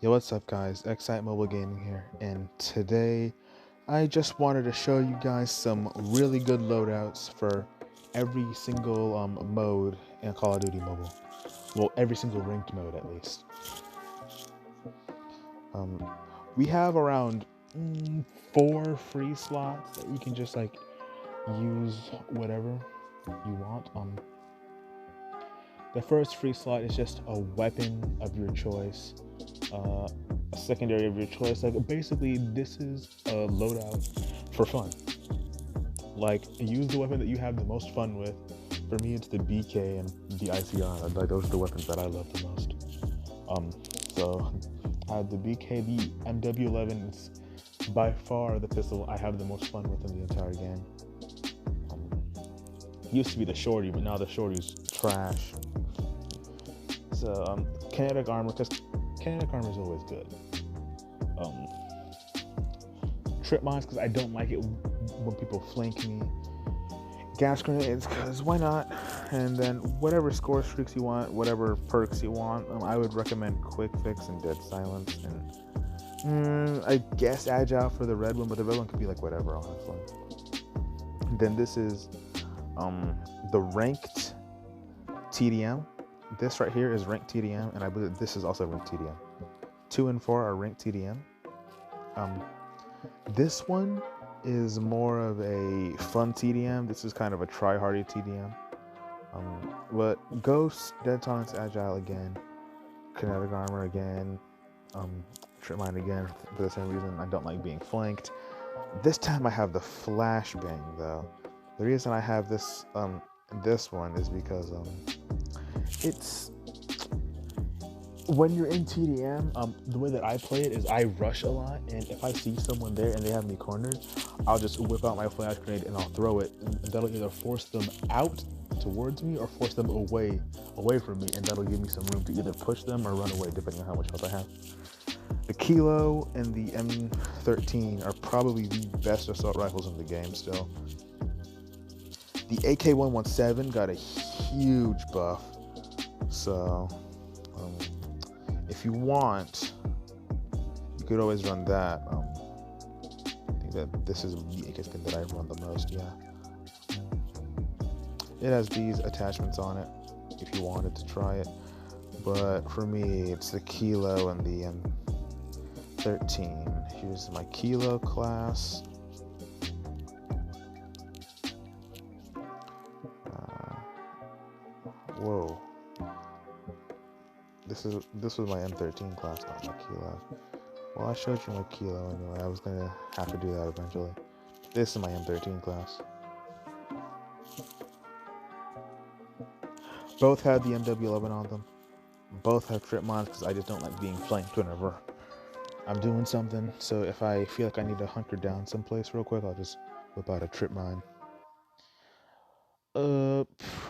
Yo, what's up guys, Excite Mobile Gaming here, and today I just wanted to show you guys some really good loadouts for every single mode in Call of Duty Mobile. Well, every single ranked mode at least. We have around 4 free slots that you can just like use whatever you want. The first free slot is just a weapon of your choice. A secondary of your choice. Like basically this is a loadout for fun. Like use the weapon that you have the most fun with. For me it's the BK and the ICR. Like those are the weapons that I love the most. So I have the BK, the MW11 is by far the pistol I have the most fun with in the entire game. Used to be the shorty, but now the shorty's trash. So kinetic armor, because kinetic armor is always good. Trip mines, because I don't like it when people flank me. Gas grenades, because why not? And then whatever score streaks you want, whatever perks you want. I would recommend quick fix and dead silence, and I guess agile for the red one, but the red one could be like whatever, honestly. And then this is the ranked TDM. This right here is ranked TDM, and I believe this is also ranked TDM. 2 and 4 are ranked TDM. This one is more of a fun TDM. This is kind of a try-hardy TDM. But Ghost, Dead Silence, Agile again, Kinetic Armor again, Trip Mine again for the same reason. I don't like being flanked. This time I have the Flashbang though. The reason I have this one is because it's when you're in TDM, the way that I play it is I rush a lot, and if I see someone there and they have me cornered, I'll just whip out my flash grenade and I'll throw it, and that'll either force them out towards me or force them away from me, and that'll give me some room to either push them or run away depending on how much health I have. The Kilo and the M13 are probably the best assault rifles in the game still. The AK-117 got a huge buff, so if you want, you could always run that. I think that this is the AK skin that I run the most, yeah. It has these attachments on it if you wanted to try it, but for me it's the Kilo and the M13. Here's my Kilo class. Whoa. This was my M13 class, not my Kilo. Well, I showed you my Kilo anyway. I was gonna have to do that eventually. This is my M13 class. Both have the MW11 on them. Both have trip mines because I just don't like being flanked whenever I'm doing something. So if I feel like I need to hunker down someplace real quick, I'll just whip out a trip mine.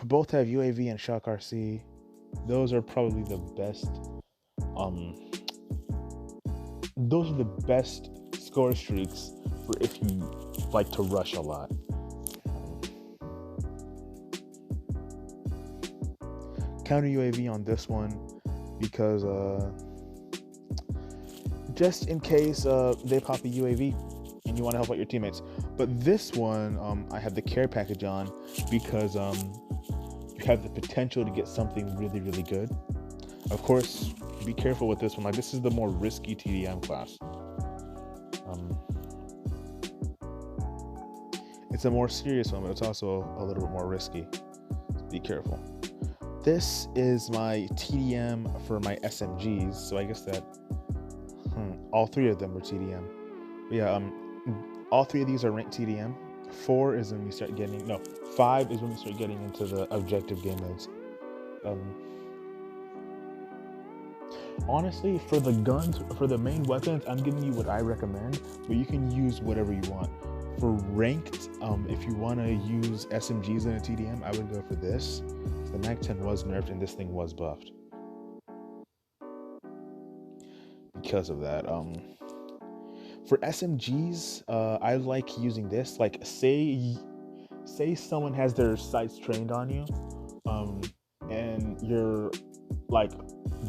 Both have UAV and Shock RC. Those are probably the best. Those are the best score streaks for if you like to rush a lot. Counter UAV on this one because just in case they pop a UAV and you want to help out your teammates. But this one, I have the care package on because you have the potential to get something really, really good. Of course, be careful with this one. Like this is the more risky TDM class. It's a more serious one, but it's also a little bit more risky. So be careful. This is my TDM for my SMGs, so I guess that all 3 of them are TDM. But yeah, all 3 of these are ranked TDM. 4 is when we start getting 5 is when we start getting into the objective game modes. Honestly, for the guns, for the main weapons, I'm giving you what I recommend, but you can use whatever you want. For ranked, if you want to use SMGs in a TDM, I would go for this. The Mag-10 was nerfed and this thing was buffed. Because of that, for SMGs, I like using this. Like, say someone has their sights trained on you, and you're like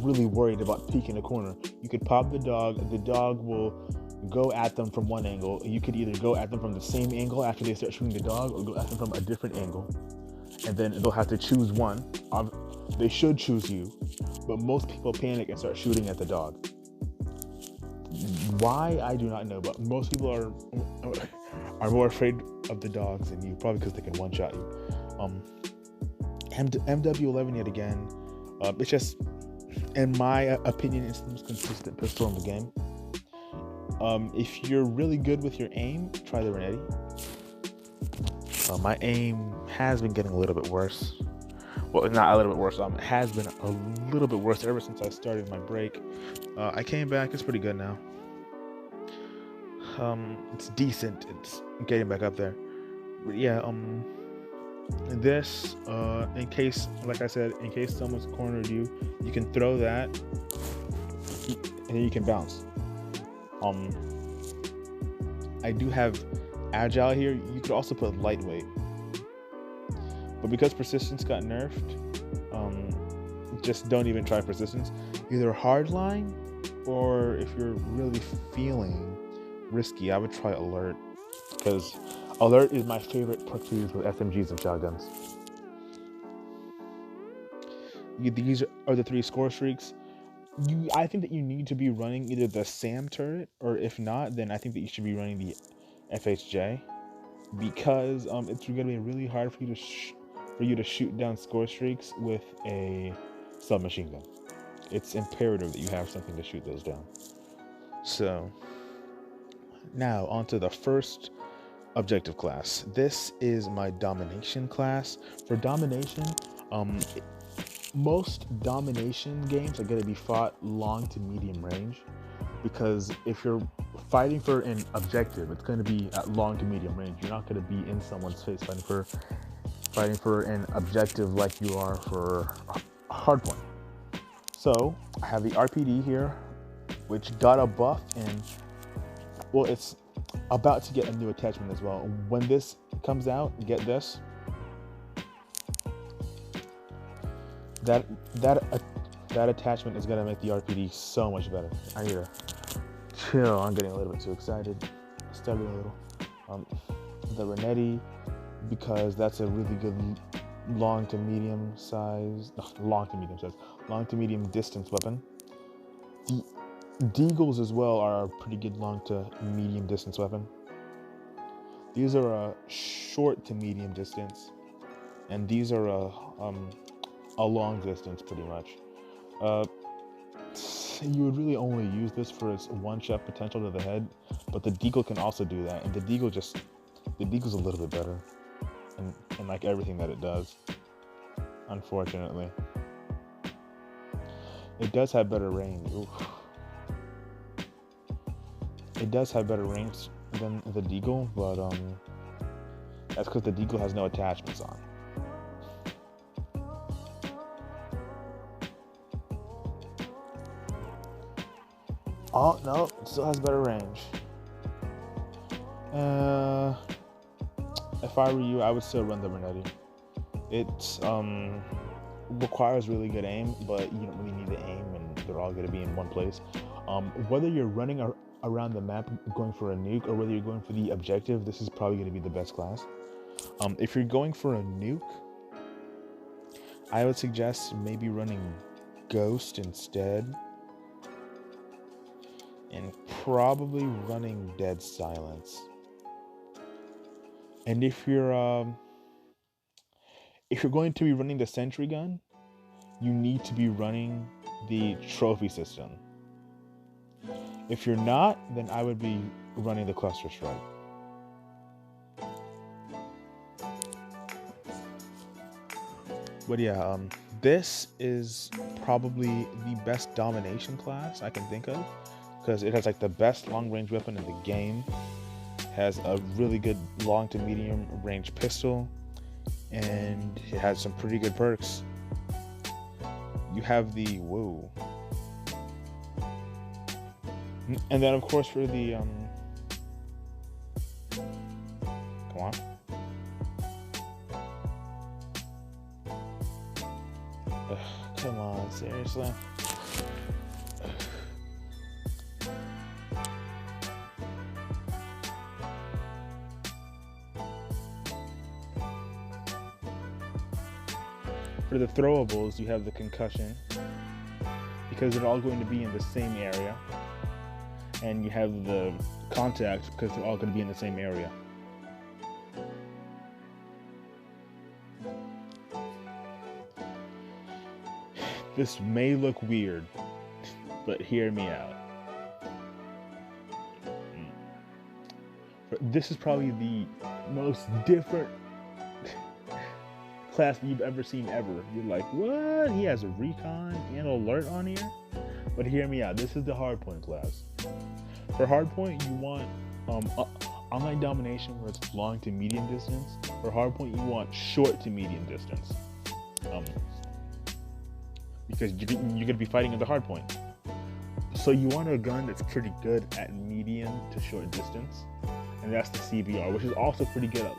really worried about peeking a corner. You could pop the dog will go at them from one angle. You could either go at them from the same angle after they start shooting the dog, or go at them from a different angle. And then they'll have to choose one. They should choose you, but most people panic and start shooting at the dog. Why, I do not know, but most people are more afraid of the dogs than you, probably because they can one-shot you. MW11 yet again. It's just, in my opinion, it's the most consistent pistol in the game. If you're really good with your aim, try the Renetti. My aim has been getting a little bit worse. Well, not a little bit worse. It has been a little bit worse ever since I started my break. I came back. It's pretty good now. It's decent. It's getting back up there. But yeah. This, in case, like I said, in case someone's cornered you, you can throw that, and then you can bounce. I do have agile here. You could also put lightweight, but because persistence got nerfed, just don't even try persistence. Either hardline, or if you're really feeling risky, I would try alert, because alert is my favorite perk to use with SMGs and shotguns. These are the 3 score streaks. I think that you need to be running either the SAM turret, or if not, then I think that you should be running the FHJ, because it's going to be really hard for you to shoot down score streaks with a submachine gun. It's imperative that you have something to shoot those down. So now onto the first objective class. This is my domination class. For domination, most domination games are going to be fought long to medium range, because if you're fighting for an objective, it's going to be at long to medium range. You're not going to be in someone's face fighting for an objective like you are for a hardpoint. So I have the RPD here, which got a buff, and well, it's about to get a new attachment as well. When this comes out, get this. That attachment is gonna make the RPD so much better. I need to chill. I'm getting a little bit too excited. Stuttering a little. The Renetti, because that's a really good long to medium distance weapon. The Deagles as well are a pretty good long to medium distance weapon. These are a short to medium distance, and these are a long distance pretty much. You would really only use this for its one-shot potential to the head, but the Deagle can also do that, and the Deagle's a little bit better in like everything that it does, unfortunately. It does have better range. Oof. It does have better range than the Deagle, but that's because the Deagle has no attachments on. Oh no, it still has better range. If I were you, I would still run the Renetti. It requires really good aim, but you don't really need the aim, and they're all going to be in one place. Whether you're running around the map going for a nuke, or whether you're going for the objective, this is probably going to be the best class. If you're going for a nuke, I would suggest maybe running Ghost instead, and probably running Dead Silence. And if you're going to be running the sentry gun, you need to be running the trophy system. If you're not, then I would be running the cluster strike. But yeah, this is probably the best domination class I can think of, because it has like the best long range weapon in the game, has a really good long to medium range pistol, and it has some pretty good perks. You have the whoa, and then of course for the come on, ugh, come on, seriously. For the throwables, you have the concussion, because they're all going to be in the same area. And you have the contact, because they're all going to be in the same area. This may look weird, but hear me out. This is probably the most different class that you've ever seen ever. You're like, what? He has a recon and alert on here? But hear me out. This is the hardpoint class. For hardpoint, you want online domination, where it's long to medium distance. For hardpoint, you want short to medium distance. Because you're going to be fighting at the hardpoint. So you want a gun that's pretty good at medium to short distance. And that's the CBR, which is also pretty good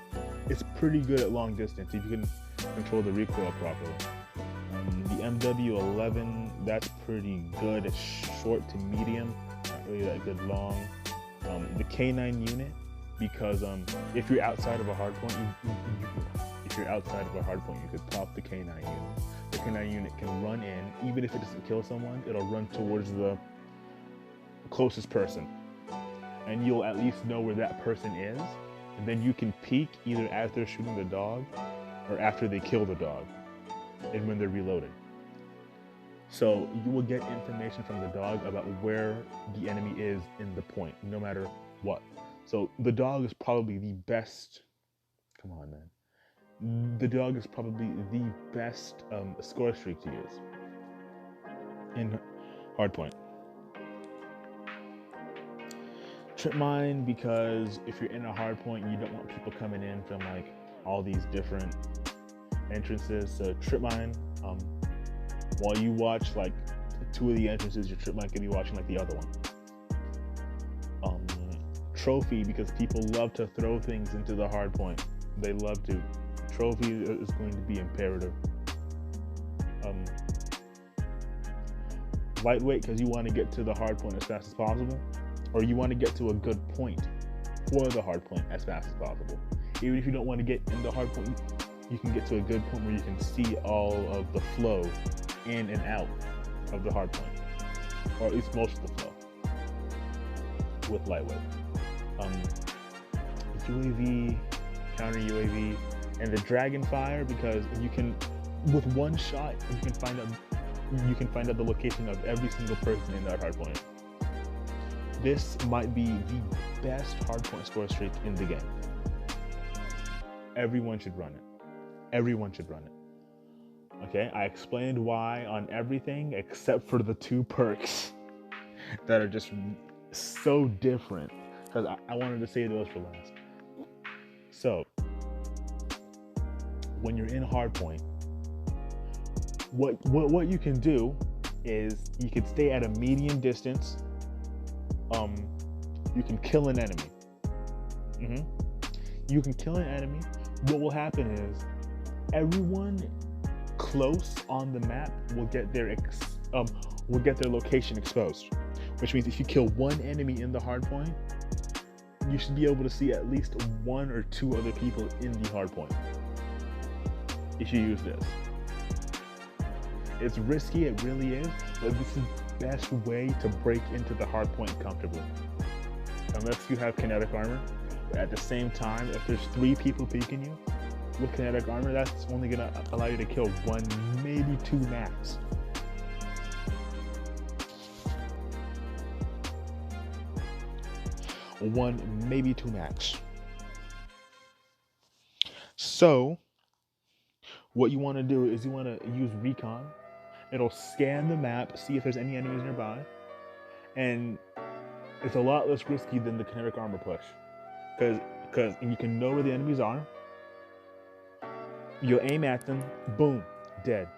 it's pretty good at long distance if you can control the recoil properly. The MW11, that's pretty good at short to medium, not really that good long. The K9 unit, because if you're outside of a hardpoint, you could pop the K9 unit. The K9 unit can run in, even if it doesn't kill someone, it'll run towards the closest person. And you'll at least know where that person is, and then you can peek either as they're shooting the dog or after they kill the dog and when they're reloaded. So you will get information from the dog about where the enemy is in the point, no matter what. So the dog is probably the best, come on man, the dog is probably the best score streak to use in hardpoint. Trip mine, because if you're in a hard point, you don't want people coming in from like all these different entrances. So trip mine, while you watch like two of the entrances, your trip mine could be watching like the other one. Trophy, because people love to throw things into the hard point. They love to. Trophy is going to be imperative. Lightweight, because you want to get to the hard point as fast as possible. Or you want to get to a good point for the hard point as fast as possible. Even if you don't want to get in the hard point, you can get to a good point where you can see all of the flow in and out of the hard point, or at least most of the flow with lightweight. UAV, counter UAV, and the Dragonfire, because you can, with one shot, you can find out the location of every single person in that hard point. This might be the best hardpoint score streak in the game. Everyone should run it. Everyone should run it. Okay, I explained why on everything except for the two perks that are just so different, because I wanted to say those for last. So, when you're in hardpoint, what you can do is you can stay at a medium distance. You can kill an enemy. You can kill an enemy. What will happen is everyone close on the map will get their location exposed. Which means if you kill one enemy in the hardpoint, you should be able to see at least one or two other people in the hardpoint. If you use this, it's risky. It really is, but this is the best way to break into the hardpoint comfortably. Unless you have kinetic armor. But at the same time, if there's 3 people peeking you with kinetic armor, that's only gonna allow you to kill 1, maybe 2 max. One, maybe 2 max. So, what you want to do is you want to use recon. It'll scan the map, see if there's any enemies nearby, and it's a lot less risky than the kinetic armor push, because you can know where the enemies are. You'll aim at them, boom, dead.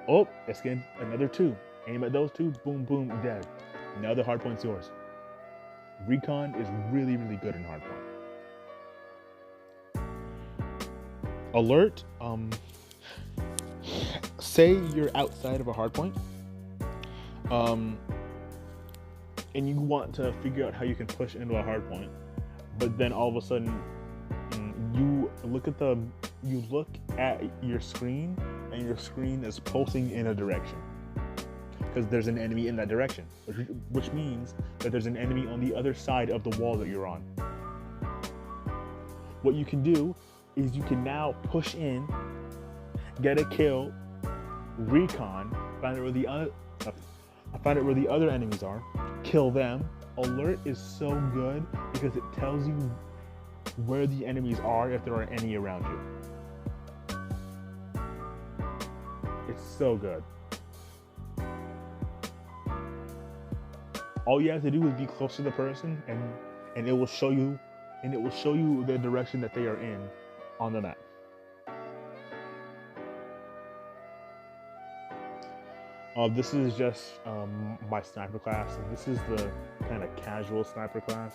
Oh, let's get another 2. Aim at those 2, boom, boom, dead. Now the hardpoint's yours. Recon is really, really good in hardpoint. Alert, say you're outside of a hardpoint, and you want to figure out how you can push into a hardpoint, but then all of a sudden you look at the you look at your screen and your screen is pulsing in a direction because there's an enemy in that direction, which means that there's an enemy on the other side of the wall that you're on. What you can do is you can now push in, get a kill, recon, find out where the other enemies are, kill them. Alert is so good because it tells you where the enemies are if there are any around you. It's so good. All you have to do is be close to the person and it will show you the direction that they are in on the map. This is just my sniper class. This is the kind of casual sniper class.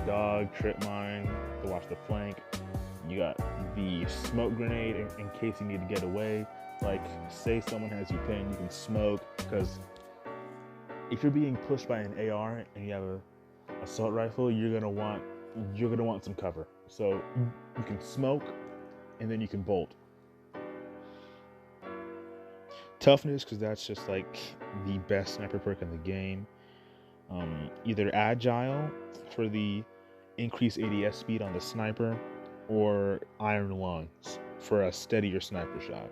Dog, trip mine, to watch the flank. You got the smoke grenade in case you need to get away. Like, say someone has you pinned, you can smoke, because if you're being pushed by an AR and you have a assault rifle, you're gonna want some cover. So you can smoke and then you can bolt. Toughness, because that's just like the best sniper perk in the game. Either agile for the increased ADS speed on the sniper, or iron lungs for a steadier sniper shot.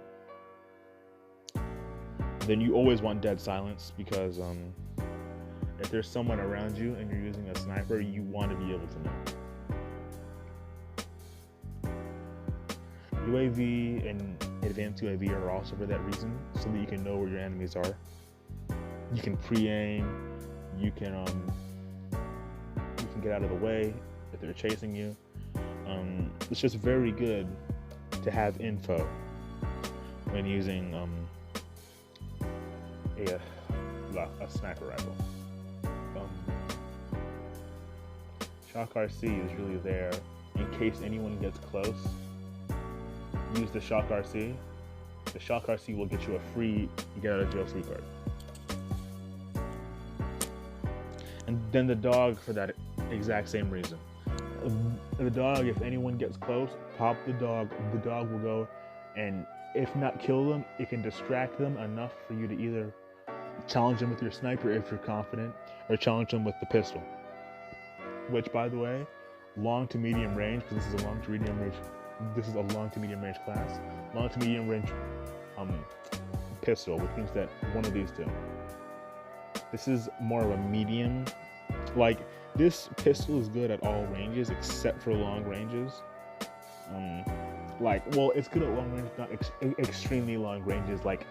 Then you always want dead silence, because if there's someone around you and you're using a sniper, you want to be able to know. UAV and advanced UAV are also for that reason, so that you can know where your enemies are. You can pre-aim, you can get out of the way if they're chasing you. It's just very good to have info when using a sniper rifle. Shock RC is really there in case anyone gets close. Use the Shock RC. The Shock RC will get you a free get out of jail free card. And then the dog for that exact same reason. The dog, if anyone gets close, pop the dog. The dog will go, and if not kill them, it can distract them enough for you to either challenge them with your sniper if you're confident, or challenge them with the pistol. Which, by the way, long to medium range, because this is a long to medium range class. Long to medium range pistol, which means that one of these two. This is more of a medium. Like, this pistol is good at all ranges except for long ranges. It's good at long range, not extremely long ranges, like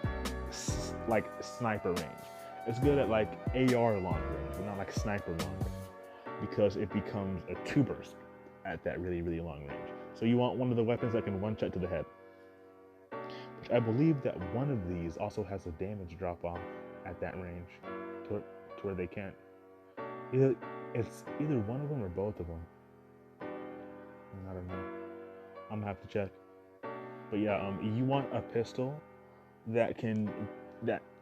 sniper range. It's good at like AR long range, but not like sniper long range, because it becomes a two burst at that really, really long range. So you want one of the weapons that can one shot to the head. Which I believe that one of these also has a damage drop off at that range to where they can't. It's either one of them or both of them. I don't know. I'm gonna have to check. But yeah, you want a pistol that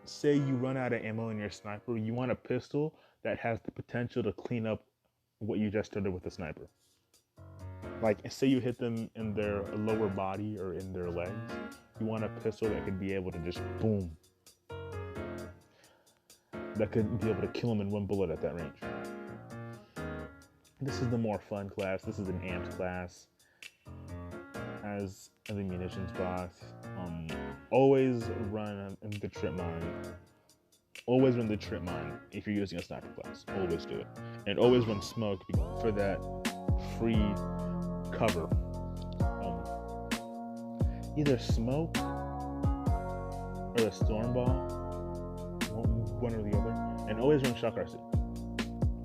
say you run out of ammo in your sniper, you want a pistol that has the potential to clean up what you just did with the sniper. Like, say you hit them in their lower body or in their legs, you want a pistol that could be able to just boom. That could be able to kill them in one bullet at that range. This is the more fun class. This is an amped class. Has the munitions box. Always run the trip mine. Always run the trip mine if you're using a sniper class. Always do it. And always run smoke for that free cover. Either smoke or a storm ball, one or the other, and always run Shock RC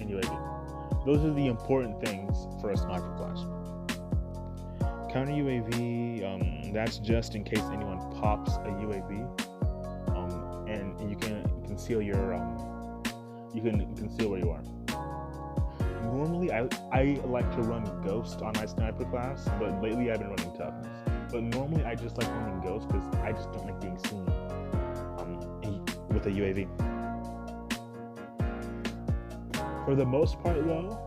and UAV. Those are the important things for a sniper class. Counter UAV, that's just in case anyone pops a UAV, and you can conceal your you can conceal where you are. Normally, I like to run Ghost on my sniper class, but lately I've been running Toughness. But normally I just like running Ghost because I just don't like being seen with a UAV. For the most part though,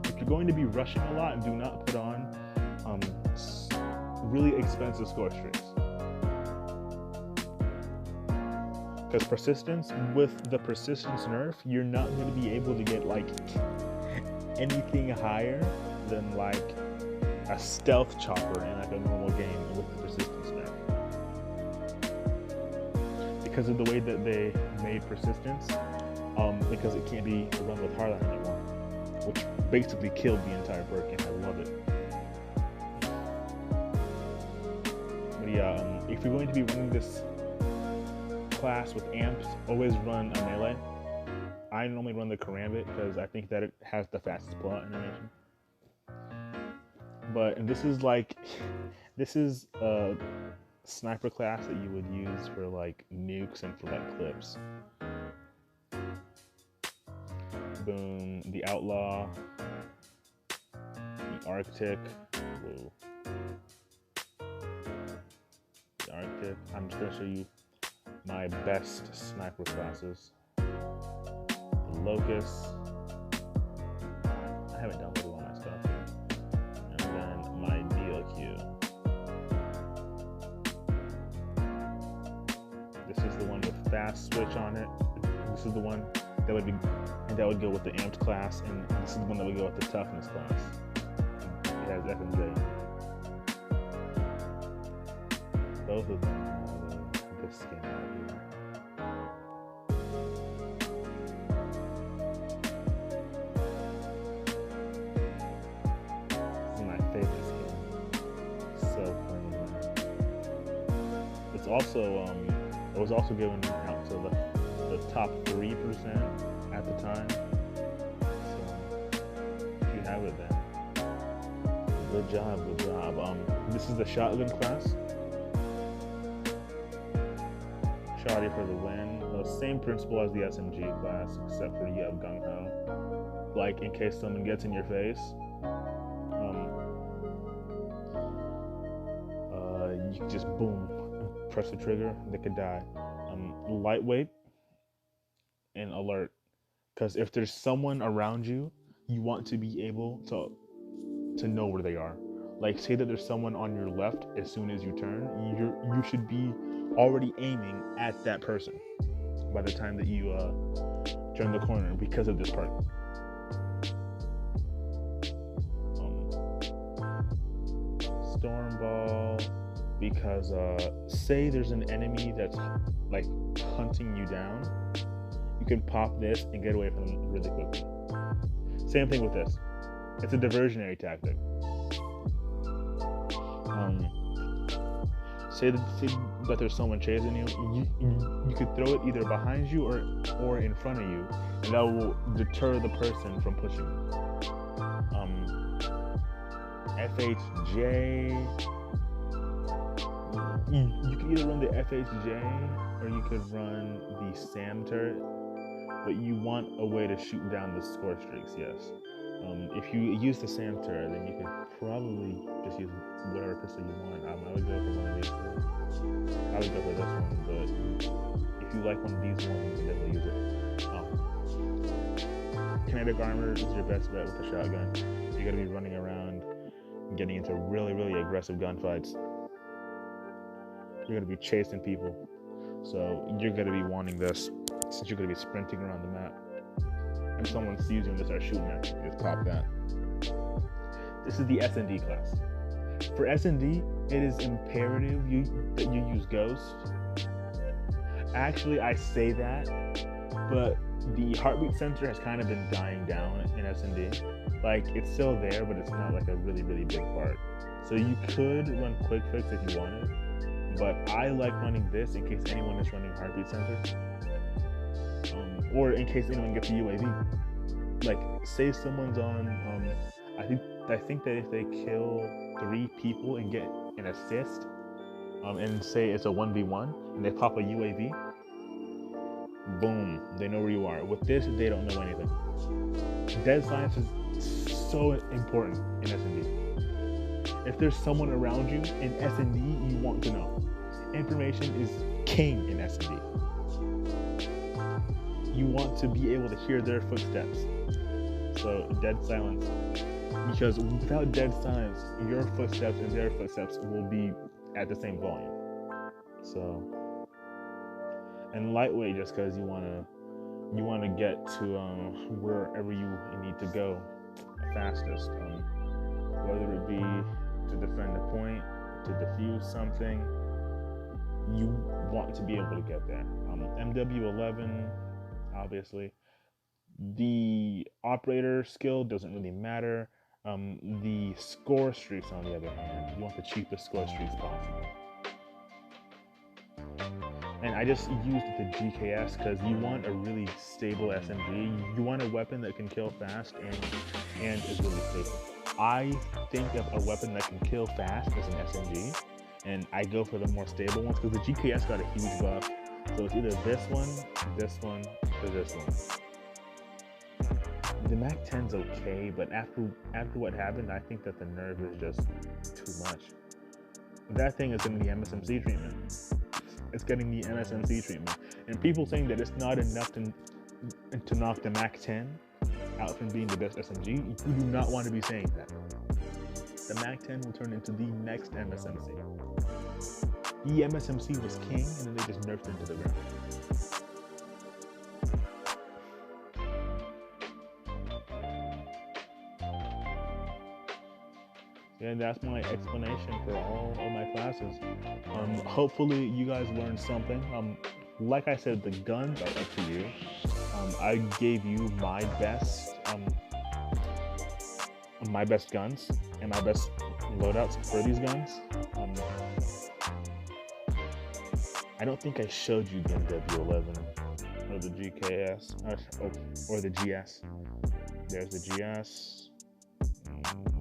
if you're going to be rushing a lot, do not put on really expensive score streaks. Because persistence, with the persistence nerf, you're not going to be able to get like anything higher than like a stealth chopper in like a normal game with the persistence nerf. Because of the way that they made persistence, because it can't be run with Hardline anymore, which basically killed the entire perk, and I love it. But yeah, if you're going to be running this class with amps, always run a melee. I normally run the Karambit because I think that it has the fastest pull-out animation. But this is like, this is a sniper class that you would use for like nukes and for like clips. Boom, the Outlaw, the Arctic. Whoa. The Arctic. I'm just gonna show you my best sniper classes. The Locust. I haven't downloaded all my stuff. And then my DLQ. This is the one with fast switch on it. This is the one that would be, and that would go with the amped class, and this is the one that would go with the toughness class. It has FMJ. Both of them have this skin out here. This is my favorite skin. So funny, man. It's also it was also given out to the top 3% at the time. So if you have it, then good job, good job. This is the shotgun class. Shotty for the win. The same principle as the SMG class, except for you have gung ho. Like in case someone gets in your face, you can just boom, press the trigger, they could die. Lightweight and alert, because if there's someone around you, you want to be able to know where they are. Like say that there's someone on your left, as soon as you turn, you should be already aiming at that person by the time that you turn the corner, because of this part. Stormball, because say there's an enemy that's like hunting you down, you can pop this and get away from them really quickly. Same thing with this. It's a diversionary tactic. Say that there's someone chasing you, you could throw it either behind you or in front of you, and that will deter the person from pushing you. FHJ, you could either run the FHJ or you could run the SAM turret, but you want a way to shoot down the score streaks, yes. If you use the SAM turret, then you could probably just use whatever pistol you want. I would go for one of these two. I would go for this one, but if you like one of these ones, definitely use it. Kinetic armor is your best bet with the shotgun. You're gonna be running around and getting into really, really aggressive gunfights. You're gonna be chasing people, so you're gonna be wanting this, since you're gonna be sprinting around the map. If someone sees you and they start shooting at you, just pop that. This is the S&D class. For S&D, it is imperative that you use Ghost. Actually, I say that, but the heartbeat sensor has kind of been dying down in S&D. Like, it's still there, but it's not like a really, really big part. So you could run Quick Fix if you wanted, but I like running this in case anyone is running heartbeat sensor. Or in case anyone gets a UAV. Like, say someone's on, I think that if they kill 3 people and get an assist, and say it's a 1v1, and they pop a UAV, boom, they know where you are. With this, they don't know anything. Dead silence is so important in S&D. If there's someone around you in S&D, you want to know. Information is king in S&D. You want to be able to hear their footsteps. So dead silence because without dead silence, your footsteps and their footsteps will be at the same volume. So, and lightweight just because you wanna get to wherever you need to go fastest, whether it be to defend a point, to defuse something. You want to be able to get there. MW11, obviously. The operator skill doesn't really matter. The score streaks, on the other hand, you want the cheapest score streaks possible. And I just used the GKS because you want a really stable SMG. You want a weapon that can kill fast and is really stable. I think of a weapon that can kill fast as an SMG, and I go for the more stable ones because the GKS got a huge buff. So it's either this one, or this one. The Mac 10's okay, but after what happened, I think that the nerf is just too much. That thing is getting the MSMC treatment. It's getting the MSMC treatment. And people saying that it's not enough to knock the Mac 10 out from being the best SMG, you do not want to be saying that. The Mac 10 will turn into the next MSMC. The MSMC was king, and then they just nerfed it into the ground. And that's my explanation for all of my classes. Hopefully you guys learned something. Like I said, the guns are up to you. I gave you my best guns and my best loadouts for these guns. I don't think I showed you the MW11 or the GKS or the GS. There's the GS.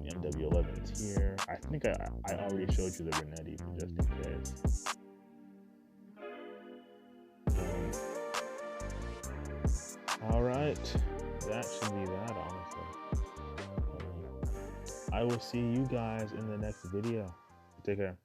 MW11's here. I think I already showed you the Renetti, just in case. Alright, that should be that, honestly. I will see you guys in the next video. Take care.